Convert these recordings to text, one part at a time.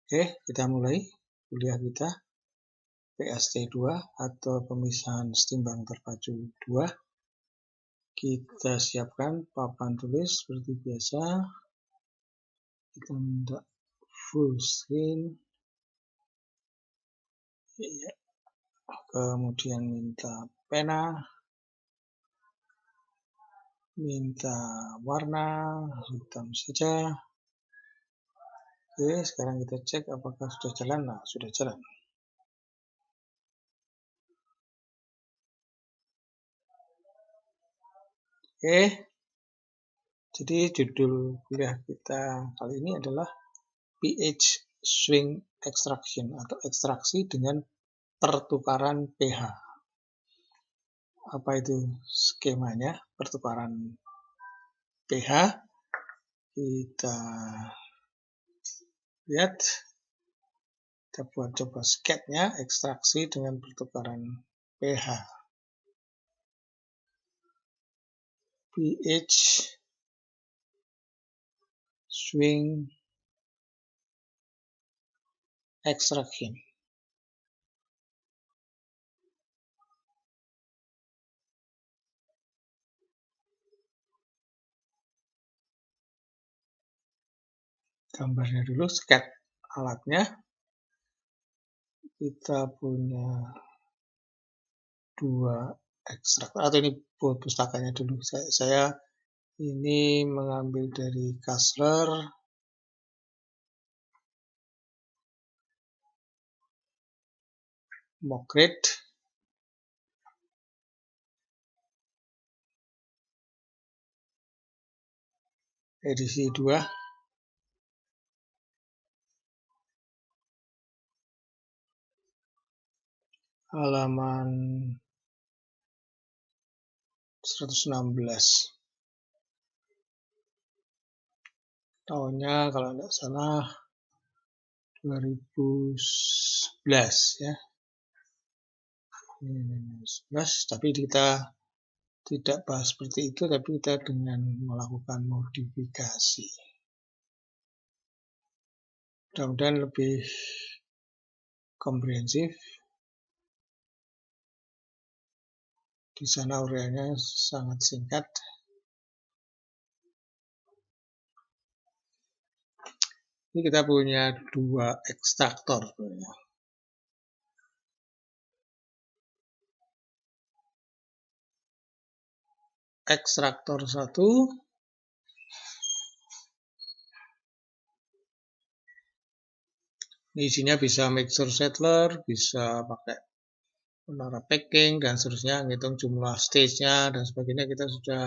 Oke, kita mulai kuliah kita PST2 atau pemisahan setimbang terpacu 2. Kita siapkan papan tulis seperti biasa. Kita minta full screen. Kemudian minta pena. Minta warna hitam saja. Oke, sekarang kita cek apakah sudah jalan. Nah, sudah jalan. Oke, jadi judul kuliah kita kali ini adalah pH swing extraction atau ekstraksi dengan pertukaran pH. Apa itu skemanya pertukaran pH? Kita lihat, kita buat coba sketnya ekstraksi dengan pertukaran pH. pH swing extraction. Gambarnya dulu, sket alatnya. Kita punya dua ekstraktor, atau ini pustakanya dulu. Saya ini mengambil dari Kassler, Mokrit, edisi 2. Halaman 116. Tahunnya kalau tidak salah 2011 ya. 2011, tapi kita tidak bahas seperti itu, tapi kita dengan melakukan modifikasi. Mudah-mudahan lebih komprehensif. Di sana uraiannya sangat singkat. Ini kita punya dua ekstraktor sebenarnya. Ekstraktor 1 ini isinya bisa mixer settler, bisa pakai menara packing dan seterusnya, ngitung jumlah stage-nya dan sebagainya. Kita sudah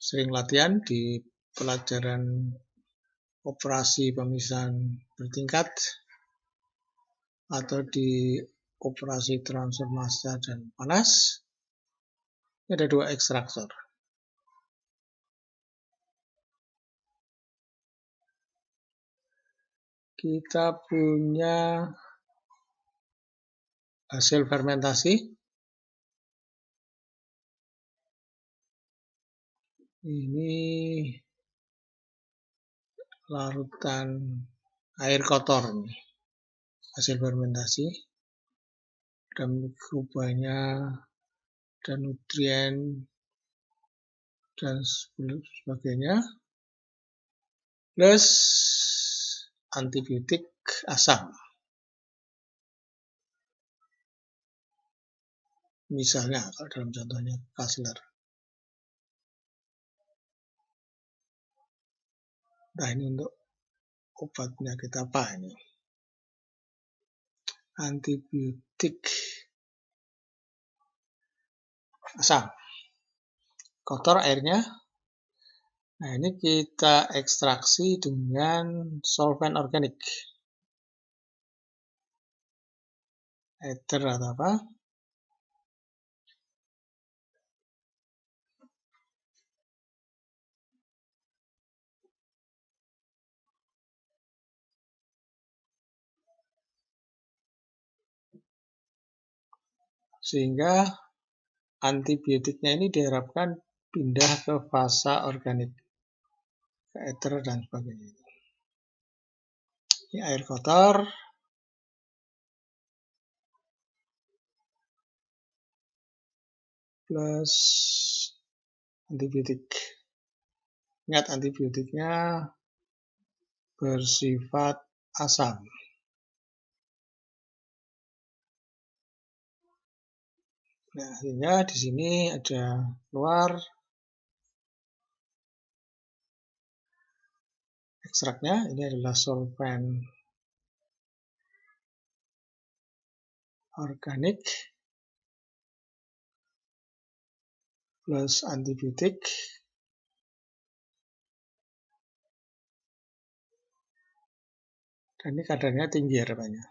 sering latihan di pelajaran operasi pemisahan bertingkat atau di operasi transfer massa dan panas. Ini ada dua ekstraktor. Kita punya hasil fermentasi. Ini larutan air kotor nih. Hasil fermentasi. Dan mikrobanya dan nutrien dan sebagainya. Plus antibiotik asam. Misalnya kalau dalam contohnya Kassler. Nah, ini untuk obat penyakit apa ini? Antibiotik asam. Kotor airnya. Nah, ini kita ekstraksi dengan solvent organik. Ether atau apa? Sehingga antibiotiknya ini diharapkan pindah ke fasa organik, ke ether dan sebagainya. Ini air kotor. Plus antibiotik. Ingat, antibiotiknya bersifat asam. Nah, sehingga di sini ada keluar ekstraknya. Ini adalah solvent organik plus antibiotik. Dan ini kadarnya tinggi harapannya.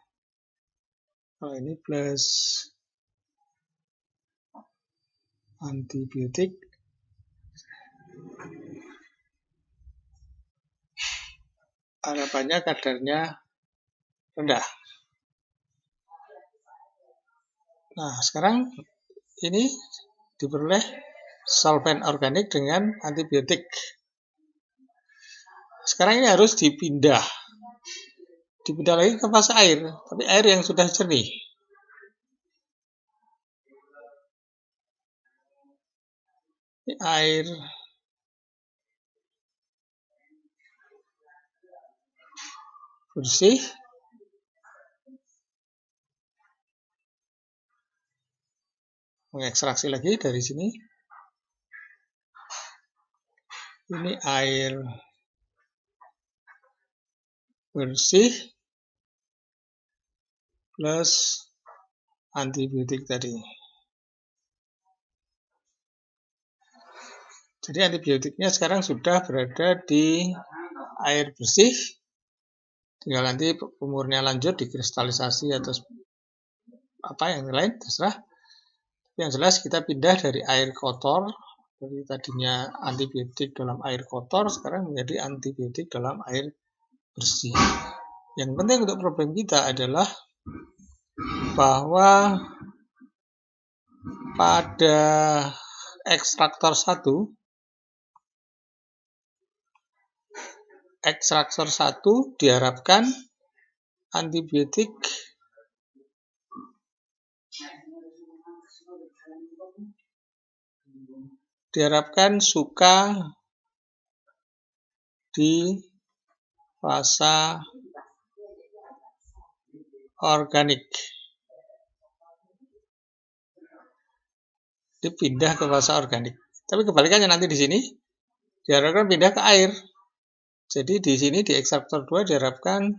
Kalau ini plus antibiotik, harapannya kadarnya rendah. Nah, sekarang ini diperoleh solvent organik dengan antibiotik. Sekarang ini harus dipindah lagi ke fase air, tapi air yang sudah jernih. Ini air bersih. Mengekstraksi lagi dari sini. Ini air bersih plus antibiotik tadi. Jadi antibiotiknya sekarang sudah berada di air bersih. Tinggal nanti pemurnian lanjut dikristalisasi atau apa yang lain terserah. Yang jelas kita pindah dari air kotor, dari tadinya antibiotik dalam air kotor, sekarang menjadi antibiotik dalam air bersih. Yang penting untuk problem kita adalah bahwa pada ekstraktor 1 diharapkan antibiotik suka di fase organik. Dipindah ke fase organik. Tapi kebalikannya nanti di sini diharapkan pindah ke air. Jadi di sini di ekstraktor 2 diharapkan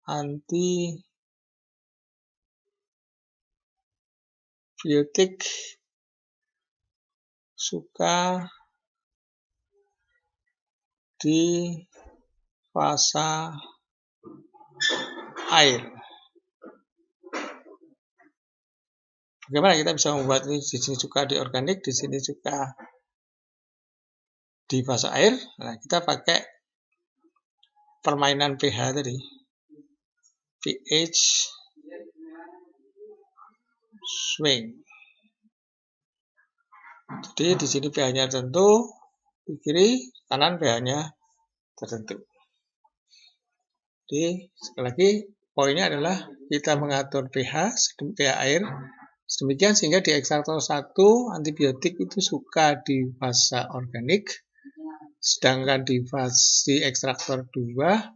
antibiotik suka di fase air. Bagaimana kita bisa membuat ini di sini suka di organik, di sini suka di fase air? Nah, kita pakai permainan pH tadi. pH swing. Jadi di sini pH-nya tertentu, di kiri kanan pH-nya tertentu. Jadi sekali lagi poinnya adalah kita mengatur pH air sedemikian sehingga di ekstraktor 1 antibiotik itu suka di fase organik, sedangkan di fase ekstraktor 2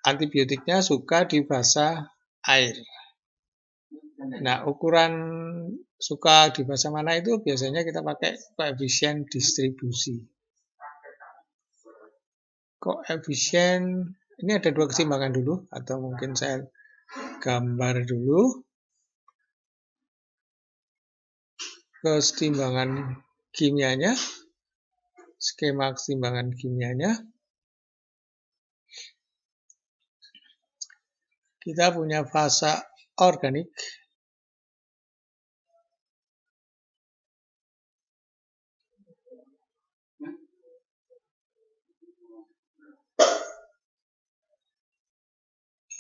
antibiotiknya suka di fase air. Nah, ukuran suka di fase mana itu biasanya kita pakai koefisien distribusi. Koefisien ini ada dua keseimbangan dulu, atau mungkin saya gambar dulu. Keseimbangan kimianya, skema keseimbangan kimianya. Kita punya fase organik.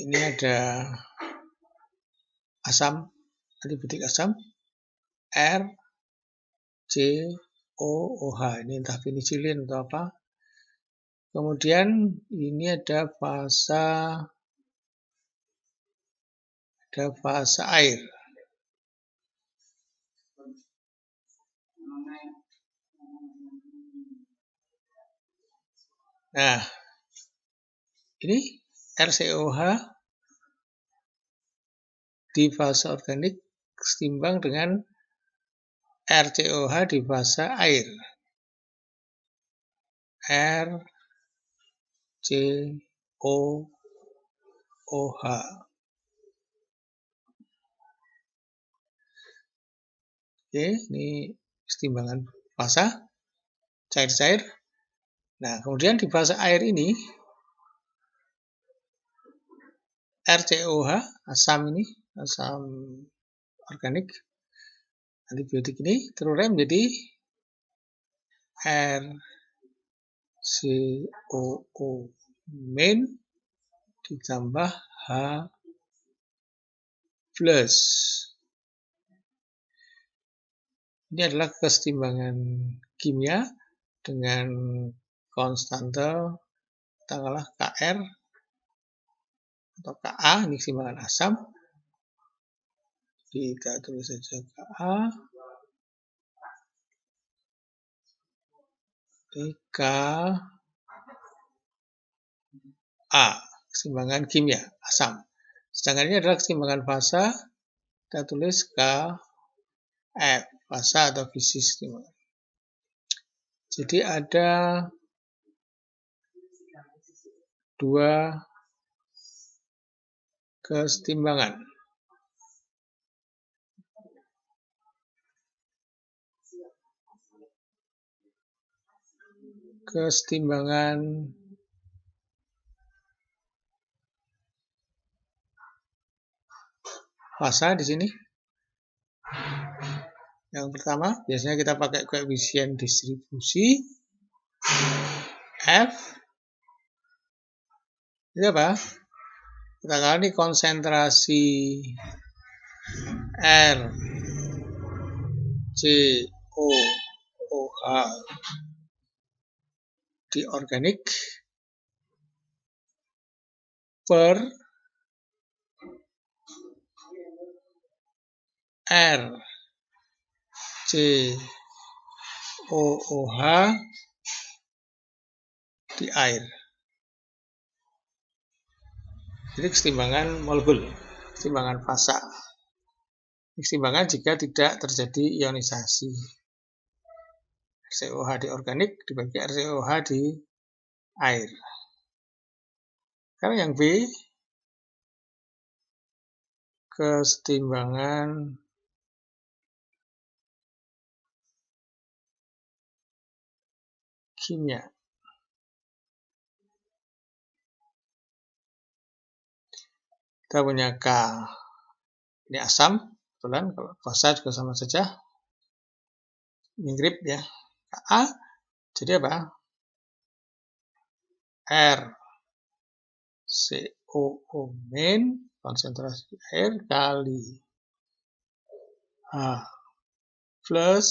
Ini ada asam, antibiotik asam, R, C, O, OH. Ini entah penicillin atau apa. Kemudian ini ada fasa air. Nah, ini RCOH di fase organik setimbang dengan RCOH di fase air. RCOH. Oke, ini kesetimbangan fasa cair-cair. Nah, kemudian di fase air ini RCOH, asam organik, antibiotik ini terurai menjadi RCOO main ditambah H plus. Ini adalah kesetimbangan kimia dengan konstante katakanlah Kr atau Ka, ini kesetimbangan asam. Kita tulis saja Ka. Ka A, kesetimbangan kimia, asam. Sedangkan ini adalah kesetimbangan fasa, kita tulis Kf, fasa atau fisis kesetimbangan. Jadi ada dua kesetimbangan. Kesetimbangan fasa di sini. Yang pertama, biasanya kita pakai koefisien distribusi F. Ini apa? Kita kali konsentrasi RCOOH di organik per RCOOH di air. Jadi kesetimbangan molekul, kesetimbangan fasa. Kesetimbangan jika tidak terjadi ionisasi. RCOH di organik dibagi RCOH di air. Sekarang yang B, kesetimbangan kimia. Kita punya K, ini asam, kebetulan kalau fasa juga sama saja, mirip ya, Ka, jadi apa? RCOO main, konsentrasi air, kali H plus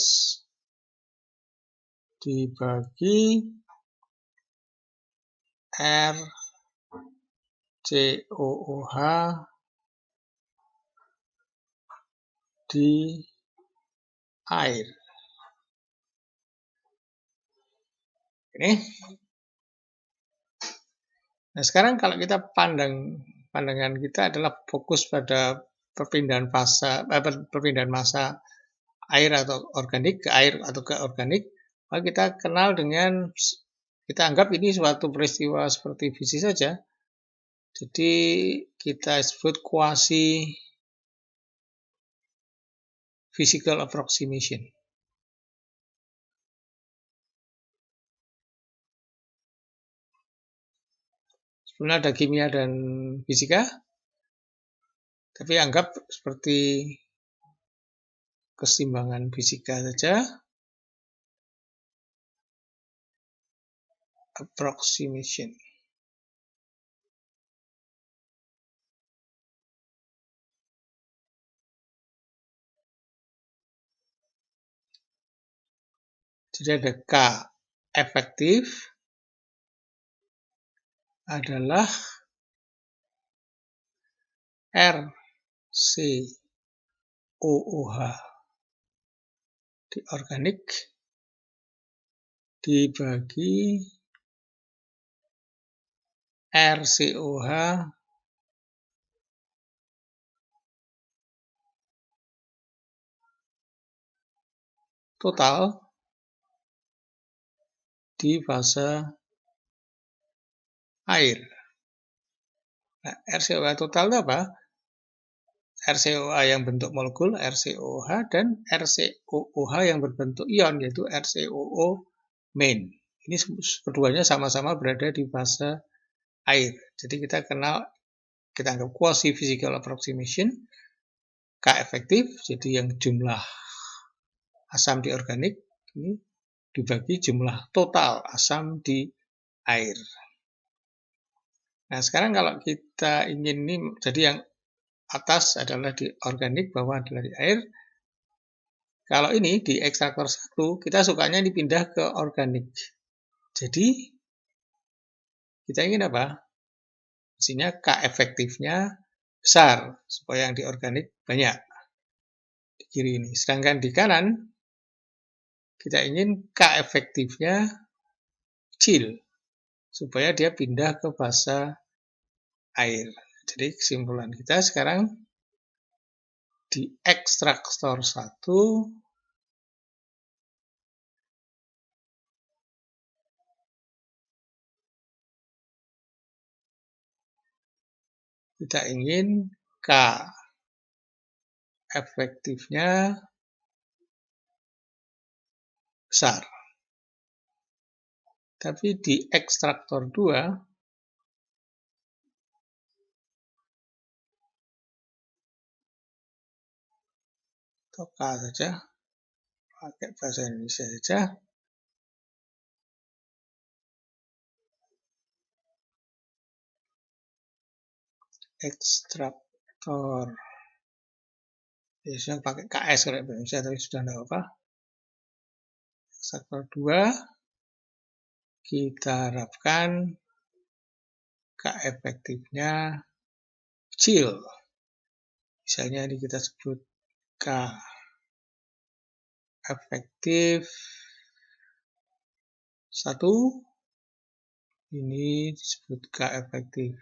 dibagi RCOOH di air. Ini. Nah, sekarang kalau kita pandangan kita adalah fokus pada perpindahan massa air atau organik ke air atau ke organik, maka kita kenal dengan, kita anggap ini suatu peristiwa seperti fisik saja. Jadi kita sebut quasi physical approximation. Sebenarnya ada kimia dan fisika, tapi anggap seperti keseimbangan fisika saja. Approximation. Jadi ada K efektif adalah RCOOH di organik dibagi RCOH total di fase air. Nah, RCOH total itu apa? RCOH yang bentuk molekul, RCOH, dan RCOOH yang berbentuk ion, yaitu RCOO main. Ini keduanya sama-sama berada di fase air. Jadi kita anggap quasi physical approximation, K efektif, jadi yang jumlah asam di organik, ini dibagi jumlah total asam di air. Nah, sekarang kalau kita ingin ini, jadi yang atas adalah di organik, bawah adalah di air. Kalau ini di ekstraktor 1, kita sukanya dipindah ke organik. Jadi, kita ingin apa? Mestinya K efektifnya besar, supaya yang di organik banyak. Di kiri ini. Sedangkan di kanan, kita ingin K efektifnya kecil, supaya dia pindah ke fase air. Jadi kesimpulan kita sekarang di ekstraktor 1 kita ingin K efektifnya besar. Tapi di ekstraktor 2 atau K saja, pakai bahasa Indonesia saja, ekstraktor, biasanya pakai KS kalau Indonesia, tapi sudah tidak apa. Ekstraktor 2 kita harapkan K efektifnya kecil. Misalnya ini kita sebut K efektif 1, ini disebut K efektif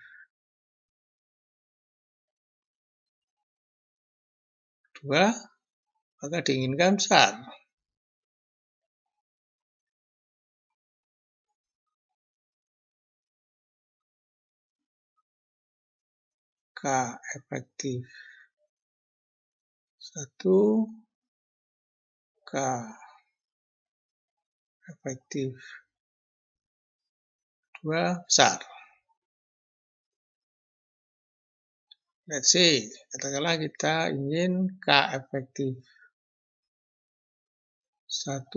2, maka diinginkan besar. K efektif 1, K efektif 2 besar. Let's see, katakanlah kita ingin K efektif 1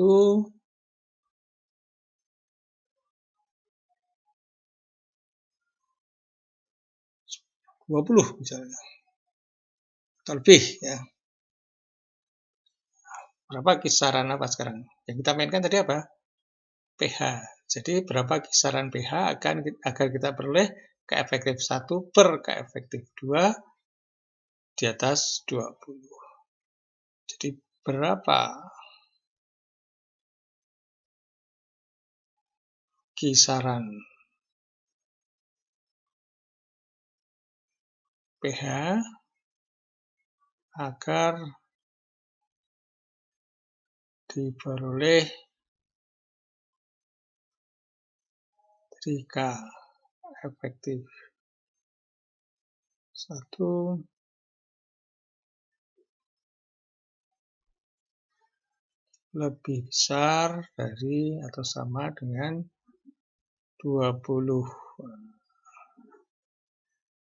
20 misalnya, atau lebih ya. Berapa kisaran apa sekarang? Yang kita mainkan tadi apa? pH. Jadi berapa kisaran pH agar kita peroleh K efektif 1 per K efektif 2 di atas 20. Jadi berapa kisaran pH agar diperoleh 3K efektif 1 lebih besar dari atau sama dengan 20.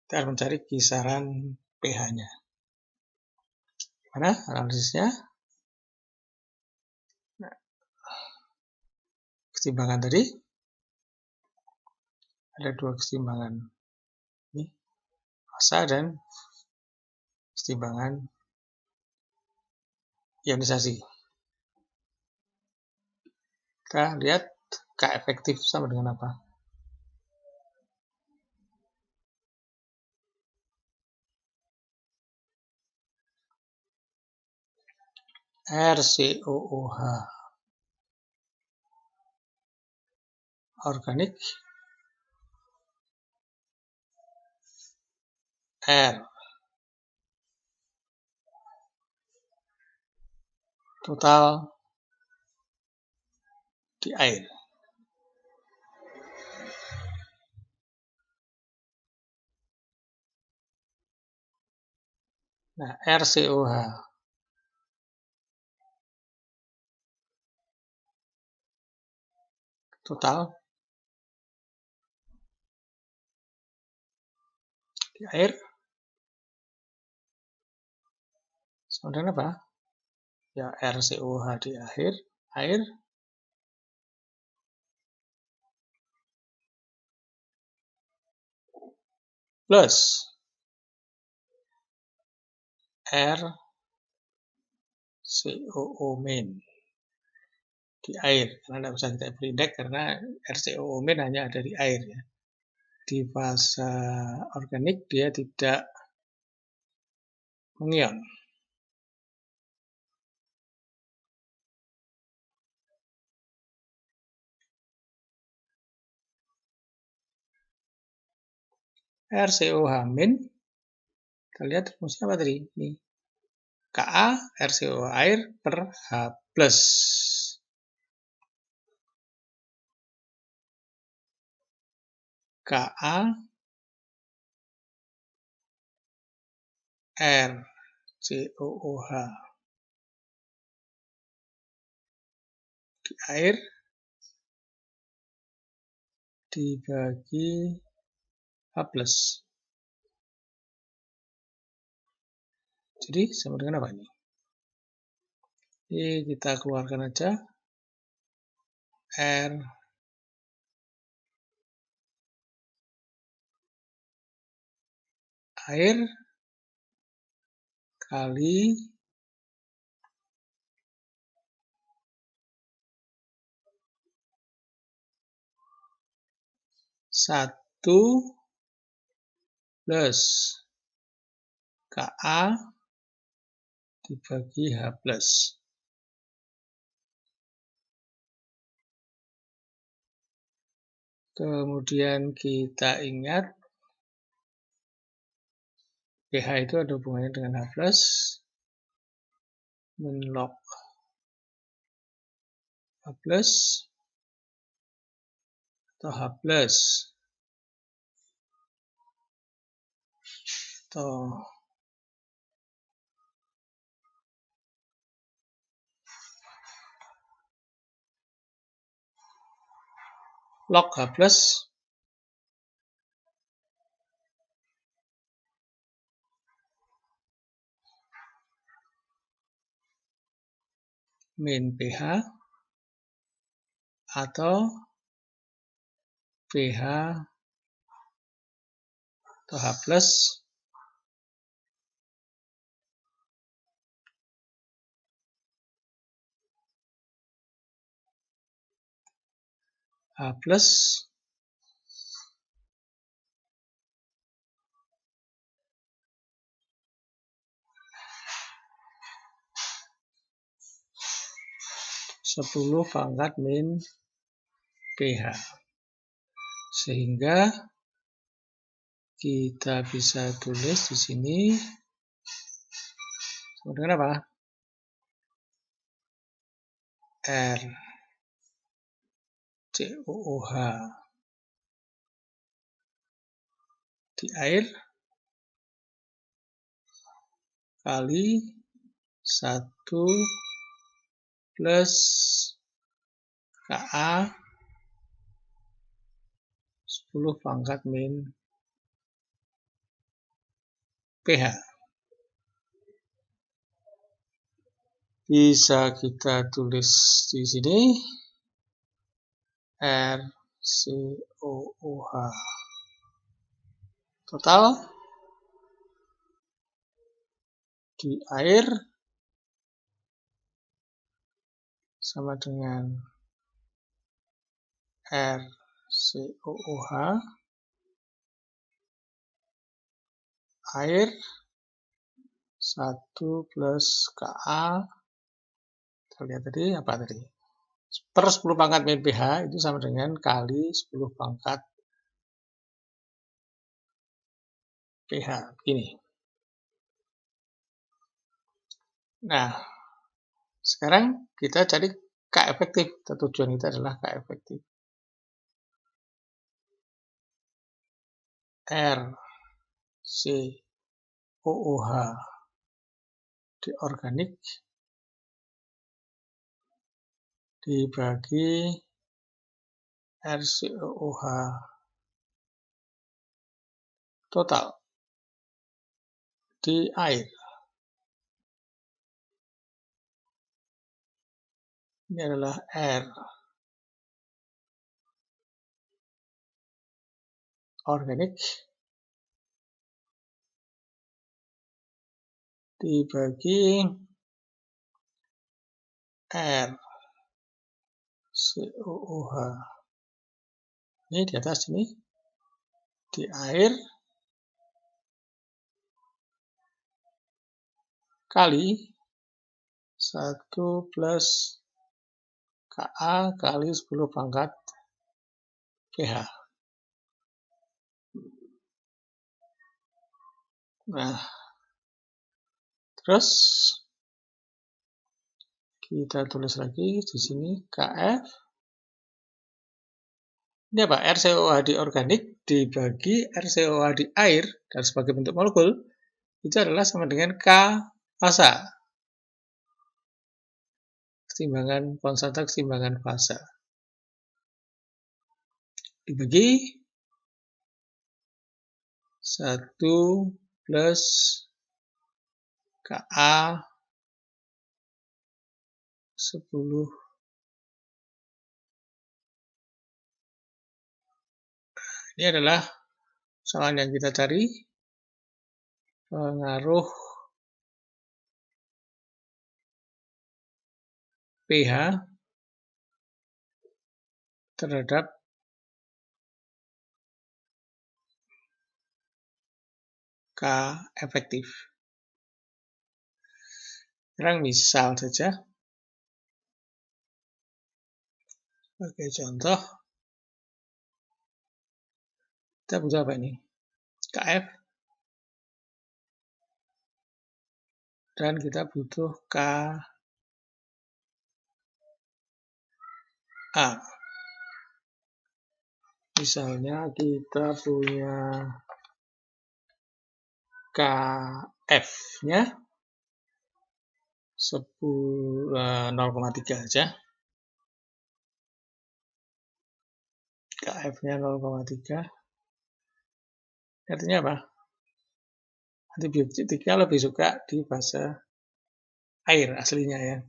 Kita harus mencari kisaran pH-nya. Mana analisisnya? Nah, keseimbangan tadi ada 2 keseimbangan. Ini massa dan keseimbangan ionisasi. Kita lihat K efektif sama dengan apa? RCOOH. Organik R. Total di air. Nah, RCOH. Total di air. Sama dengan apa? Ya, RCOH di akhir, air. Plus RCOO min di air. Karena tidak bisa kita beri indeks karena RCOO min hanya ada di air. Ya. Di fase organik dia tidak mengion. RCOH min, kita lihat rumusnya apa tadi? Ini Ka RCOH air per H plus. Ka RCOOH di air dibagi H plus. Jadi sama dengan apa ini? Ini kita keluarkan aja. R air kali satu plus Ka dibagi H plus. Kemudian kita ingat pH itu ada hubungannya dengan H plus. Min-log H plus atau H plus atau log H plus min pH atau pH atau H plus H plus 10 pangkat min pH. Sehingga kita bisa tulis di sini sama dengan apa? RCOOH di air kali 1 plus Ka 10 pangkat min pH. Bisa kita tulis di sini RCOOH total di air sama dengan RCOOH air 1 plus Ka Kita lihat tadi apa tadi? Per 10 pangkat min PH itu sama dengan kali 10 pangkat PH. Begini. Nah, sekarang kita cari K efektif. Tujuan kita adalah K efektif. R C OOH di organik dibagi RCOOH total di air. Ini adalah R organik dibagi R COOH. Ini di atas ini di air kali 1 plus Ka kali 10 pangkat pH. Nah, terus kita tulis lagi di sini Kf. Ini apa? RCOH di organik dibagi RCOH di air dan sebagai bentuk molekul itu adalah sama dengan K fasa. Keseimbangan konstanta keseimbangan fasa. Dibagi 1 plus Ka 10. Ini adalah soal yang kita cari. Pengaruh pH terhadap K efektif. Sekarang misal saja. Sebagai contoh, kita butuh apa ini? Kf. Dan kita butuh Ka. Misalnya kita punya Kf-nya 0,3 aja. Kf-nya 0,3. Artinya apa? Antibiotika lebih suka di fase air aslinya ya.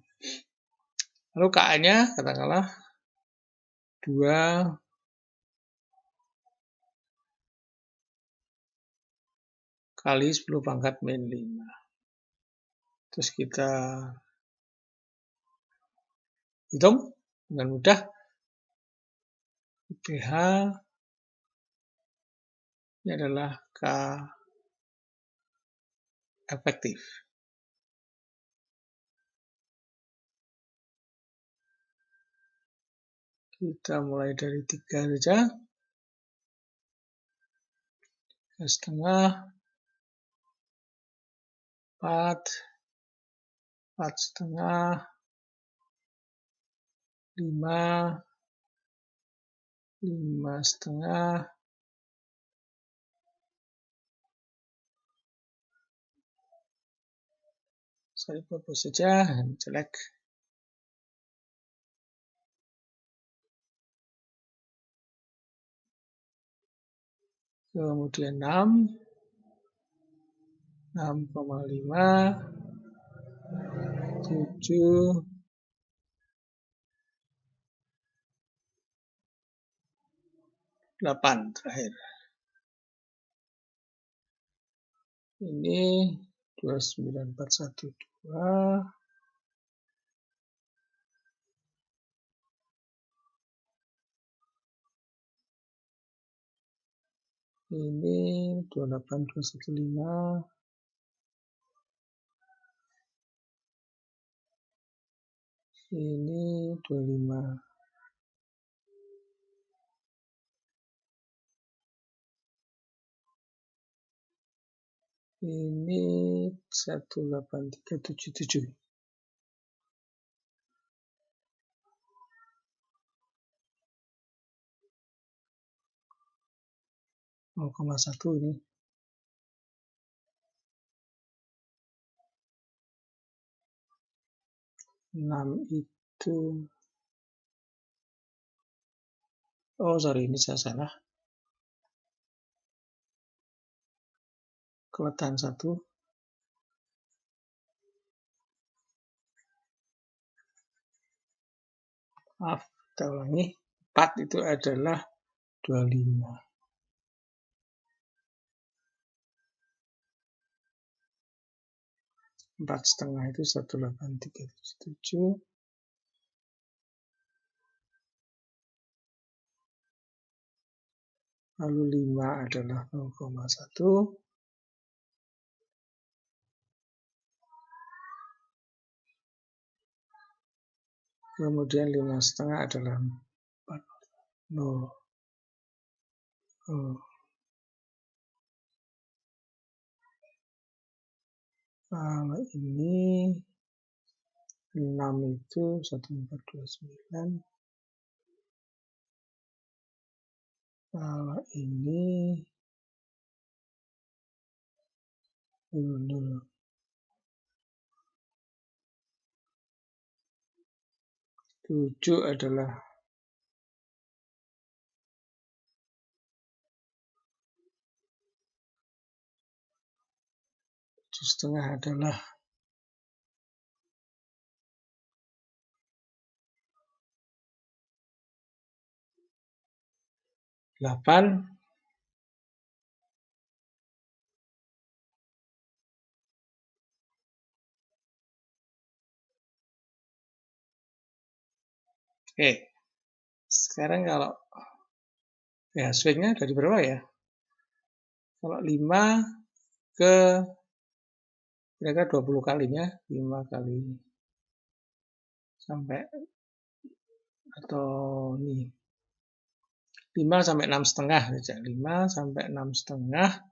Lalu Ka-nya katakanlah 2 kali 10 pangkat min 5. Terus kita hitung dengan mudah. pH ini adalah K efektif. Kita mulai dari 3 saja. 3,5, 4, 4,5, 5, 5,5, saya hapus saja, jelek. Kemudian 6, 6,5, 7, 8 terakhir. Ini 29412. Ini 28215. Ini 25. Ini 18377. 0,1 ini. 6 itu. Oh, sorry, ini saya salah. Keletakan 1. Maaf, kita ulangi. 4 itu adalah 25. 4,5 itu 18377. Lalu 5 adalah 0,1. Kemudian 5,5 adalah 4. 0. Kalau ini 6 itu 1429. Kalau ini 0. 7 adalah 7,5 adalah 8. Oke, sekarang kalau ya swingnya dari berapa ya? Kalau 5 ke kira-kira 20 kalinya, 5 kali sampai atau ini 5 sampai 6,5 saja. 5 sampai 6,5.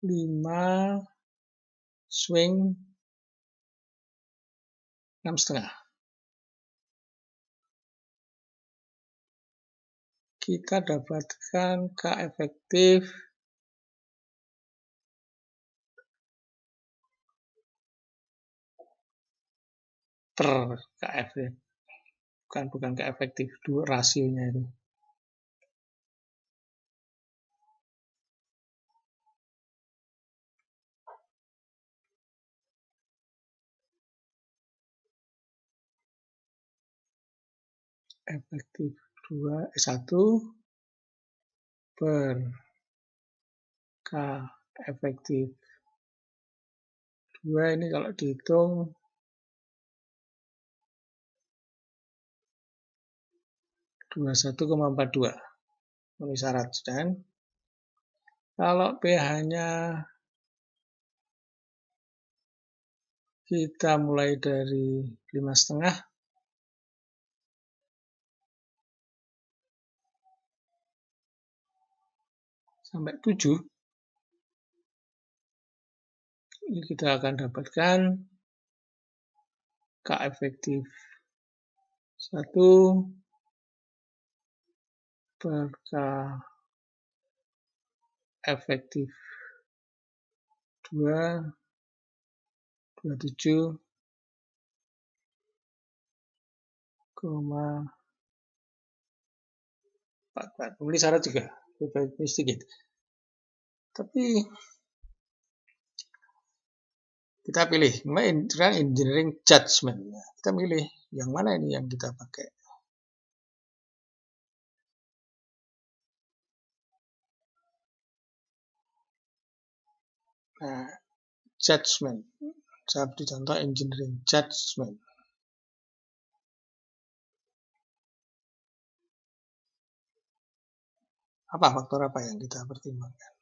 5 swing 6,5. Kita dapatkan K efektif per KF ya. Bukan K efektif, dua rasionya itu. Efektif 1 per K efektif 2 ini kalau dihitung 21,42 memenuhi syarat. Dan kalau pH-nya kita mulai dari 5,5 sampai 7, ini kita akan dapatkan K efektif 1 per K efektif 2, 27,44. Memenuhi syarat juga, lebih sedikit. Tapi kita pilih, sekarang engineering judgment. Kita pilih yang mana ini yang kita pakai. Nah, judgment. Saya beri contoh engineering judgment. Apa faktor apa yang kita pertimbangkan?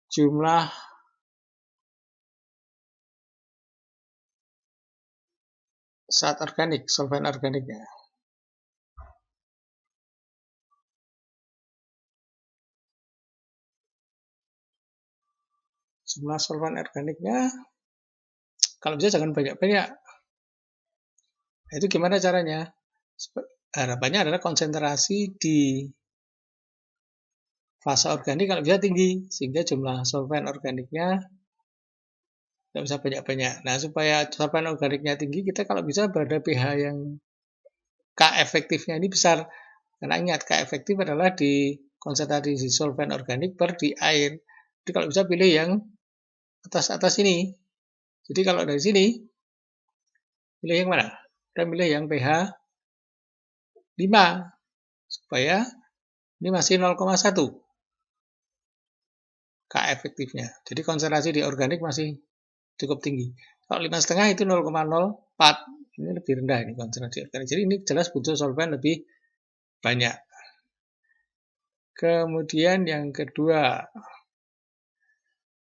Jumlah zat organik, solvent organiknya. Jumlah solvent organiknya, kalau bisa jangan banyak-banyak. Nah, itu gimana caranya? Harapannya adalah konsentrasi di fase organik kalau bisa tinggi, sehingga jumlah solvent organiknya tidak bisa banyak-banyak. Nah, supaya solvent organiknya tinggi, kita kalau bisa berada pH yang K efektifnya ini besar. Karena ingat, K efektif adalah di konsentrasi solvent organik per di air. Jadi kalau bisa pilih yang atas-atas ini. Jadi kalau dari sini, pilih yang mana? Kita pilih yang pH 5, supaya ini masih 0,1 K efektifnya. Jadi konsentrasi di organik masih cukup tinggi. Kalau 5,5 itu 0,04. Ini lebih rendah ini konsentrasi organik. Jadi ini jelas butuh solvent lebih banyak. Kemudian yang kedua,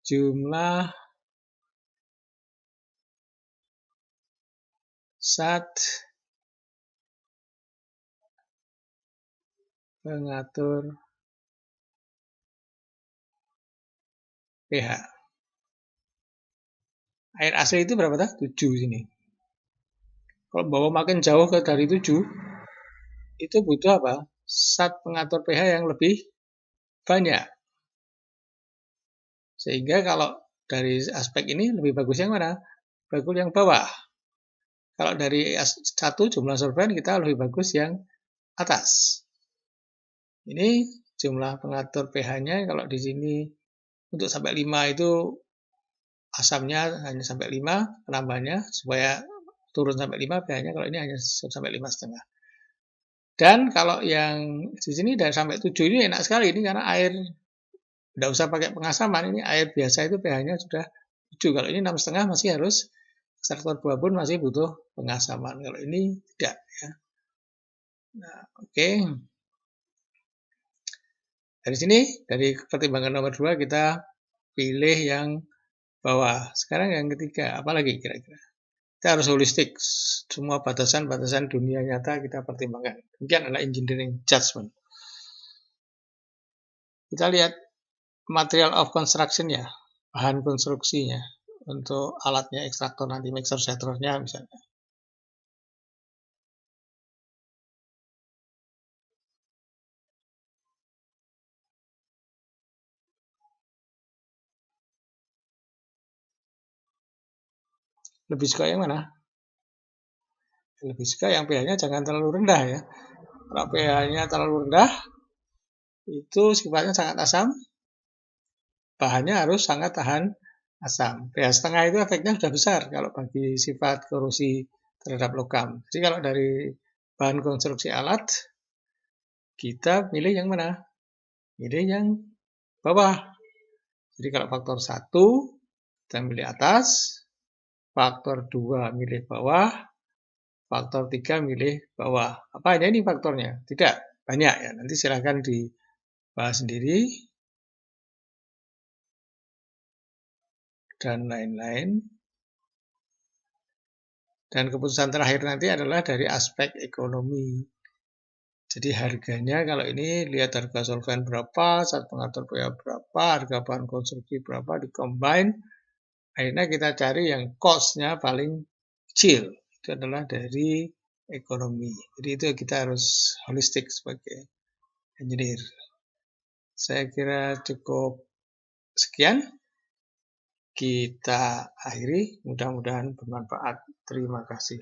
jumlah zat pengatur pH. Air asli itu berapa tah? 7 sini. Kalau bawa makin jauh ke dari 7, itu butuh apa? Zat pengatur pH yang lebih banyak. Sehingga kalau dari aspek ini lebih bagus yang mana? Bagus yang bawah. Kalau dari satu jumlah solvent kita lebih bagus yang atas. Ini jumlah pengatur pH-nya kalau di sini untuk sampai 5 itu asamnya hanya sampai 5 penambahnya supaya turun sampai 5 pH-nya, kalau ini hanya sampai 5,5. Dan kalau yang di sini dari sampai 7 ini enak sekali ini karena air tidak usah pakai pengasaman, ini air biasa itu pH-nya sudah 7. Kalau ini 6,5 masih harus ekstraktor buah pun masih butuh pengasaman. Kalau ini tidak ya. Nah, oke. Dari sini, dari pertimbangan nomor 2 kita pilih yang bawah. Sekarang yang ketiga, apa lagi kira-kira? Kita harus holistik. Semua batasan-batasan dunia nyata kita pertimbangkan. Demikian adalah engineering judgment. Kita lihat material of construction ya, bahan konstruksinya untuk alatnya, ekstraktor nanti, mixer setternya misalnya. Lebih suka yang mana? Lebih suka yang pH-nya jangan terlalu rendah ya. Kalau pH-nya terlalu rendah, itu sifatnya sangat asam, bahannya harus sangat tahan asam. pH setengah itu efeknya sudah besar kalau bagi sifat korosi terhadap logam. Jadi kalau dari bahan konstruksi alat, kita pilih yang mana? Pilih yang bawah. Jadi kalau faktor 1, kita pilih atas, faktor 2 milih bawah, faktor 3 milih bawah. Apa aja ini faktornya? Tidak, banyak ya. Nanti silahkan dibahas sendiri. Dan lain-lain. Dan keputusan terakhir nanti adalah dari aspek ekonomi. Jadi harganya kalau ini lihat harga solvent berapa, zat pengatur pH berapa, harga bahan konstruksi berapa, di-combine. Akhirnya kita cari yang cost-nya paling kecil. Itu adalah dari ekonomi. Jadi itu kita harus holistik sebagai engineer. Saya kira cukup sekian. Kita akhiri, mudah-mudahan bermanfaat. Terima kasih.